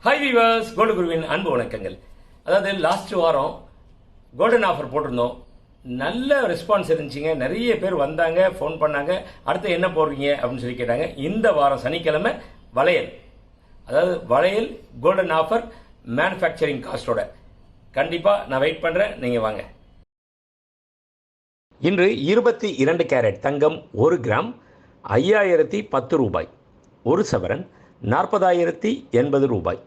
Hi viewers, gold குருவின் அன்பு வணக்கங்கள். அதாவது லாஸ்ட் வாரம் கோல்டன் ஆஃபர் போட்டிருந்தோம். நல்ல ரெஸ்பான்ஸ் இருந்துச்சுங்க. நிறைய பேர் வந்தாங்க, ஃபோன் பண்ணாங்க, அடுத்து என்ன போடுறீங்க அப்படின்னு சொல்லி கேட்டாங்க. இந்த வாரம் சனிக்கிழமை வளையல், அதாவது வளையல் கோல்டன் ஆஃபர் மேனுஃபேக்சரிங் காஸ்டோட கண்டிப்பாக நான் வெயிட் பண்ணுறேன். நீங்கள் வாங்க. இன்று 22 கேரட் தங்கம் 1 கிராம் 5010 ரூபாய், 1 சவரன் 40,080 ரூபாய்.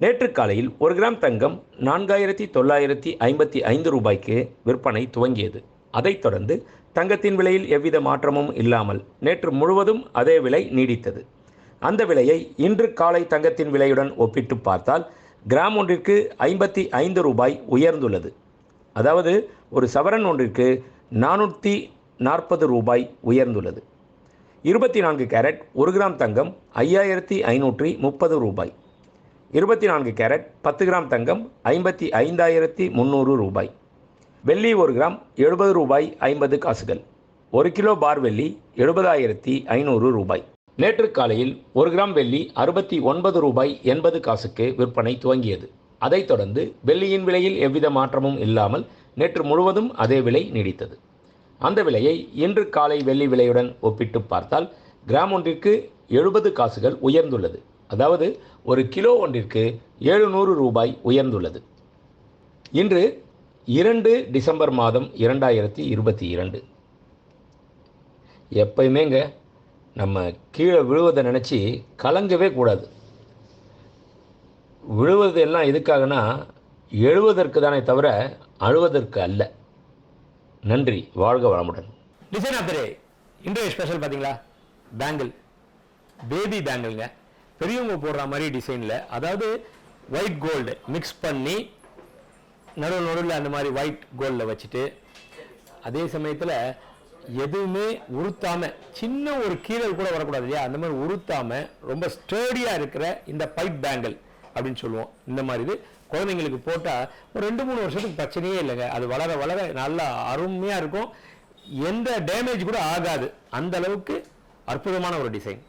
நேற்று காலையில் 1 கிராம் தங்கம் 4,955 ரூபாய்க்கு விற்பனை துவங்கியது. அதைத் தொடர்ந்து தங்கத்தின் விலையில் எவ்வித மாற்றமும் இல்லாமல் நேற்று முழுவதும் அதே விலை நீடித்தது. அந்த விலையை இன்று காலை தங்கத்தின் விலையுடன் ஒப்பிட்டு பார்த்தால் கிராம் ஒன்றிற்கு 55 ரூபாய் உயர்ந்துள்ளது. அதாவது ஒரு சவரன் ஒன்றிற்கு 440 ரூபாய் உயர்ந்துள்ளது. 24 கேரட் 1 கிராம் தங்கம் 5,530 ரூபாய். 24 கேரட் 10 கிராம் தங்கம் 55,300 ரூபாய். வெள்ளி 1 கிராம் 70 ரூபாய் 50 காசுகள். 1 கிலோ பார் வெள்ளி 70,500 ரூபாய். நேற்று காலையில் 1 கிராம் வெள்ளி 69 ரூபாய் 80 காசுக்கு விற்பனை துவங்கியது. அதைத் தொடர்ந்து வெள்ளியின் விலையில் எவ்வித மாற்றமும் இல்லாமல் நேற்று முழுவதும் அதே விலை நீடித்தது. அந்த விலையை இன்று காலை வெள்ளி விலையுடன் ஒப்பிட்டு பார்த்தால் கிராம் ஒன்றிற்கு 70 காசுகள் உயர்ந்துள்ளது. அதாவது ஒரு கிலோ ஒன்றிற்கு 700 ரூபாய் உயர்ந்துள்ளது. இன்று 2 டிசம்பர் மாதம் 2022. எப்பயுமேங்க நம்ம கீழே விழுவதை நினச்சி கலங்கவே கூடாது. விழுவது எல்லாம் எதுக்காகனா எழுவதற்கு தானே தவிர அழுவதற்கு அல்ல. நன்றி, வாழ்க வளமுடன். டிசைன் ஆஃப் த டே இன்றைய ஸ்பெஷல் பார்த்தீங்களா, பேங்கிள், பேபி பேங்கிள்ங்க. பெரியவங்க போடுற மாதிரி டிசைனில், அதாவது ஒயிட் கோல்டு மிக்ஸ் பண்ணி நடுவில் அந்த மாதிரி ஒயிட் கோல்டில் வச்சுட்டு, அதே சமயத்தில் எதுவுமே உறுத்தாமல், சின்ன ஒரு கீழல் கூட வரக்கூடாது இல்லையா, அந்த மாதிரி உறுத்தாமல் ரொம்ப ஸ்டேடியாக இருக்கிற இந்த பைப் பேங்கிள் அப்படின்னு சொல்லுவோம். இந்த மாதிரி இது குழந்தைங்களுக்கு போட்டால் ஒரு 2-3 வருஷத்துக்கு பிரச்சனையே இல்லைங்க. அது வளர வளர நல்லா அருமையாக இருக்கும். எந்த டேமேஜ் கூட ஆகாது. அந்த அளவுக்கு அற்புதமான ஒரு டிசைன்.